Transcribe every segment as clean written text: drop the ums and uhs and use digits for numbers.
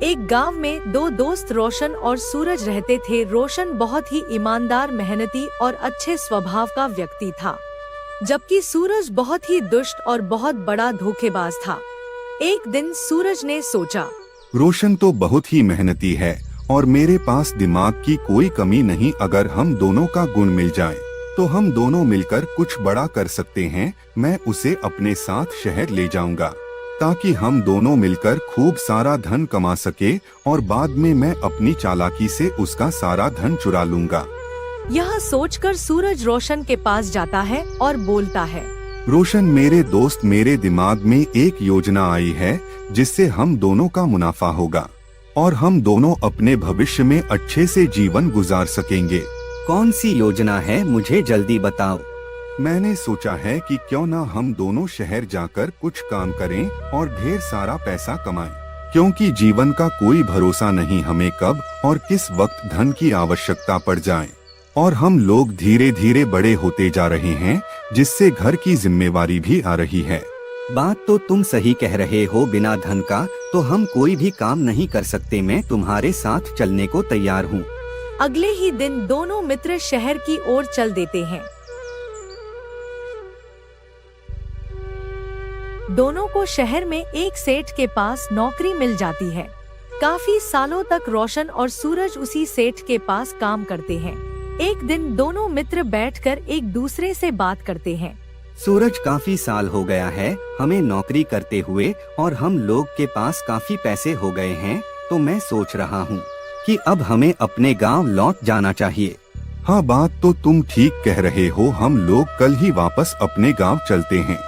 एक गांव में दो दोस्त रोशन और सूरज रहते थे। रोशन बहुत ही ईमानदार, मेहनती और अच्छे स्वभाव का व्यक्ति था, जबकि सूरज बहुत ही दुष्ट और बहुत बड़ा धोखेबाज था। एक दिन सूरज ने सोचा, रोशन तो बहुत ही मेहनती है और मेरे पास दिमाग की कोई कमी नहीं। अगर हम दोनों का गुण मिल जाए तो हम दोनों मिलकर कुछ बड़ा कर सकते हैं। मैं उसे अपने साथ शहर ले जाऊंगा ताकि हम दोनों मिलकर खूब सारा धन कमा सके और बाद में मैं अपनी चालाकी से उसका सारा धन चुरा लूंगा। यह सोचकर सूरज रोशन के पास जाता है और बोलता है, रोशन मेरे दोस्त, मेरे दिमाग में एक योजना आई है जिससे हम दोनों का मुनाफा होगा और हम दोनों अपने भविष्य में अच्छे से जीवन गुजार सकेंगे। कौन सी योजना है, मुझे जल्दी बताओ। मैंने सोचा है कि क्यों ना हम दोनों शहर जाकर कुछ काम करें और ढेर सारा पैसा कमाएं, क्योंकि जीवन का कोई भरोसा नहीं, हमें कब और किस वक्त धन की आवश्यकता पड़ जाए। और हम लोग धीरे धीरे बड़े होते जा रहे हैं, जिससे घर की जिम्मेवारी भी आ रही है। बात तो तुम सही कह रहे हो, बिना धन का तो हम कोई भी काम नहीं कर सकते। मैं तुम्हारे साथ चलने को तैयार हूँ। अगले ही दिन दोनों मित्र शहर की ओर चल देते हैं। दोनों को शहर में एक सेठ के पास नौकरी मिल जाती है। काफी सालों तक रोशन और सूरज उसी सेठ के पास काम करते हैं। एक दिन दोनों मित्र बैठकर एक दूसरे से बात करते हैं। सूरज, काफी साल हो गया है हमें नौकरी करते हुए और हम लोग के पास काफी पैसे हो गए हैं, तो मैं सोच रहा हूँ कि अब हमें अपने गांव लौट जाना चाहिए। हाँ, बात तो तुम ठीक कह रहे हो। हम लोग कल ही वापस अपने गांव चलते हैं।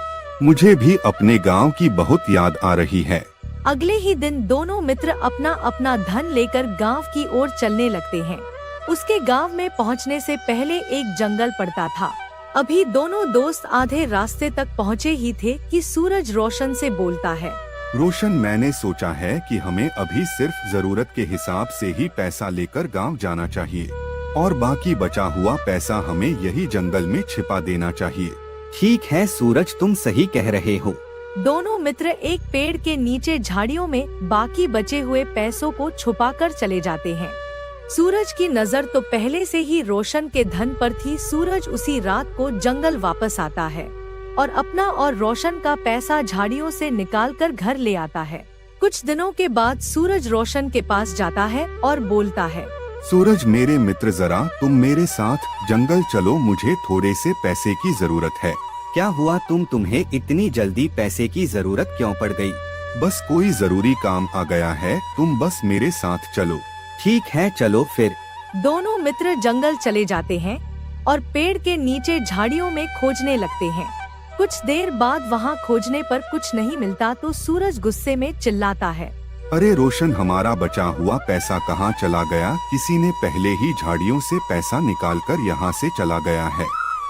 मुझे भी अपने गांव की बहुत याद आ रही है। अगले ही दिन दोनों मित्र अपना अपना धन लेकर गांव की ओर चलने लगते हैं। उसके गांव में पहुंचने से पहले एक जंगल पड़ता था। अभी दोनों दोस्त आधे रास्ते तक पहुंचे ही थे कि सूरज रोशन से बोलता है, रोशन, मैंने सोचा है कि हमें अभी सिर्फ जरूरत के हिसाब से ही पैसा लेकर गांव जाना चाहिए और बाकी बचा हुआ पैसा हमें यही जंगल में छिपा देना चाहिए। ठीक है सूरज, तुम सही कह रहे हो। दोनों मित्र एक पेड़ के नीचे झाड़ियों में बाकी बचे हुए पैसों को छुपाकर चले जाते हैं। सूरज की नजर तो पहले से ही रोशन के धन पर थी। सूरज उसी रात को जंगल वापस आता है और अपना और रोशन का पैसा झाड़ियों से निकालकर घर ले आता है। कुछ दिनों के बाद सूरज रोशन के पास जाता है और बोलता है, सूरज मेरे मित्र, जरा तुम मेरे साथ जंगल चलो, मुझे थोड़े से पैसे की जरूरत है। क्या हुआ, तुम्हें इतनी जल्दी पैसे की जरूरत क्यों पड़ गई? बस कोई जरूरी काम आ गया है, तुम बस मेरे साथ चलो। ठीक है, चलो फिर। दोनों मित्र जंगल चले जाते हैं और पेड़ के नीचे झाड़ियों में खोजने लगते हैं। कुछ देर बाद वहाँ खोजने पर कुछ नहीं मिलता तो सूरज गुस्से में चिल्लाता है, अरे रोशन, हमारा बचा हुआ पैसा कहाँ चला गया? किसी ने पहले ही झाड़ियों से पैसा निकालकर यहाँ से चला गया है।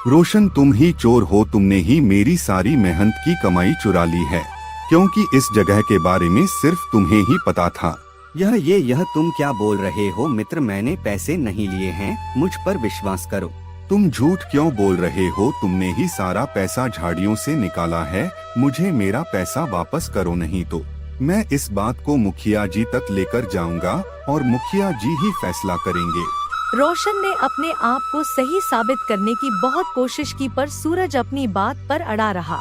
रोशन, तुम ही चोर हो, तुमने ही मेरी सारी मेहनत की कमाई चुरा ली है, क्योंकि इस जगह के बारे में सिर्फ तुम्हें ही पता था। यह तुम क्या बोल रहे हो मित्र? मैंने पैसे नहीं लिए हैं, मुझ पर विश्वास करो। तुम झूठ क्यों बोल रहे हो? तुमने ही सारा पैसा झाड़ियों से निकाला है। मुझे मेरा पैसा वापस करो, नहीं तो मैं इस बात को मुखिया जी तक लेकर जाऊंगा और मुखिया जी ही फैसला करेंगे। रोशन ने अपने आप को सही साबित करने की बहुत कोशिश की, पर सूरज अपनी बात पर अड़ा रहा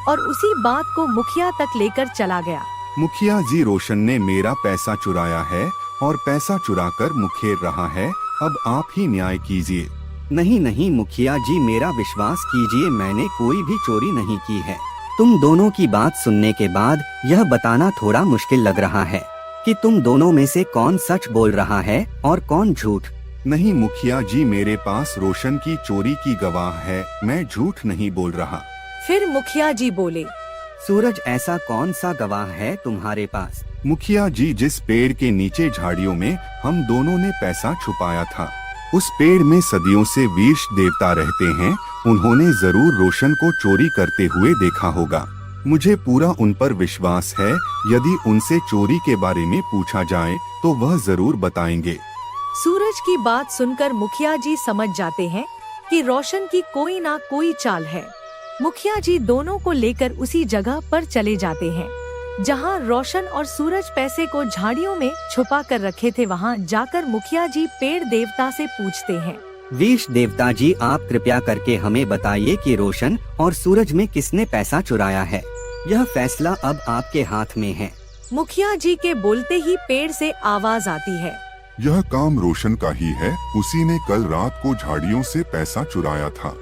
और उसी बात को मुखिया तक लेकर चला गया। मुखिया जी, रोशन ने मेरा पैसा चुराया है और पैसा चुराकर मुखेर रहा है, अब आप ही न्याय कीजिए। नहीं मुखिया जी, मेरा विश्वास कीजिए, मैंने कोई भी चोरी नहीं की है। तुम दोनों की बात सुनने के बाद यह बताना थोड़ा मुश्किल लग रहा है कि तुम दोनों में से कौन सच बोल रहा है और कौन झूठ। नहीं मुखिया जी, मेरे पास रोशन की चोरी की गवाह है, मैं झूठ नहीं बोल रहा। फिर मुखिया जी बोले, सूरज, ऐसा कौन सा गवाह है तुम्हारे पास? मुखिया जी, जिस पेड़ के नीचे झाड़ियों में हम दोनों ने पैसा छुपाया था, उस पेड़ में सदियों से वीर देवता रहते हैं। उन्होंने जरूर रोशन को चोरी करते हुए देखा होगा। मुझे पूरा उन पर विश्वास है। यदि उनसे चोरी के बारे में पूछा जाए तो वह जरूर बताएंगे। सूरज की बात सुनकर मुखिया जी समझ जाते हैं कि रोशन की कोई ना कोई चाल है। मुखिया जी दोनों को लेकर उसी जगह पर चले जाते हैं। जहां रोशन और सूरज पैसे को झाड़ियों में छुपा कर रखे थे, वहां जाकर मुखिया जी पेड़ देवता से पूछते हैं। विष देवता जी, आप कृपया करके हमें बताइए कि रोशन और सूरज में किसने पैसा चुराया है। यह फैसला अब आपके हाथ में है। मुखिया जी के बोलते ही पेड़ से आवाज आती है। यह काम रोशन का ही है, उसी ने कल रात को झाड़ियों से पैसा चुराया था।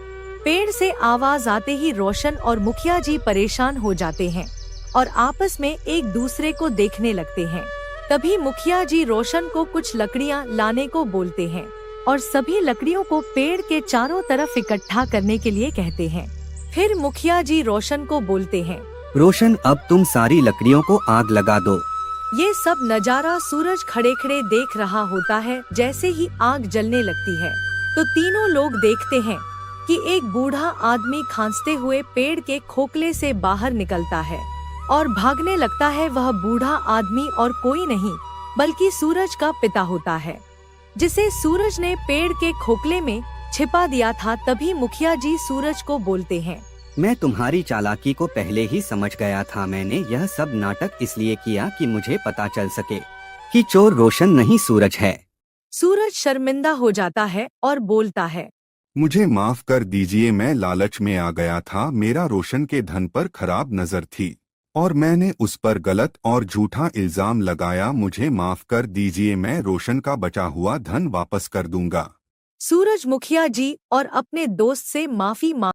पेड़ से आवाज आते ही रोशन और मुखिया जी परेशान हो जाते हैं और आपस में एक दूसरे को देखने लगते हैं। तभी मुखिया जी रोशन को कुछ लकड़ियां लाने को बोलते हैं और सभी लकड़ियों को पेड़ के चारों तरफ इकट्ठा करने के लिए कहते हैं। फिर मुखिया जी रोशन को बोलते हैं, रोशन, अब तुम सारी लकड़ियों को आग लगा दो। ये सब नजारा सूरज खड़े खड़े देख रहा होता है। जैसे ही आग जलने लगती है तो तीनों लोग देखते हैं कि एक बूढ़ा आदमी खांसते हुए पेड़ के खोखले से बाहर निकलता है और भागने लगता है। वह बूढ़ा आदमी और कोई नहीं बल्कि सूरज का पिता होता है, जिसे सूरज ने पेड़ के खोखले में छिपा दिया था। तभी मुखिया जी सूरज को बोलते हैं, मैं तुम्हारी चालाकी को पहले ही समझ गया था। मैंने यह सब नाटक इसलिए किया कि मुझे पता चल सके कि चोर रोशन नहीं सूरज है। सूरज शर्मिंदा हो जाता है और बोलता है, मुझे माफ कर दीजिए, मैं लालच में आ गया था। मेरा रोशन के धन पर खराब नजर थी और मैंने उस पर गलत और झूठा इल्जाम लगाया। मुझे माफ कर दीजिए, मैं रोशन का बचा हुआ धन वापस कर दूंगा। सूरज मुखिया जी और अपने दोस्त से माफी मांग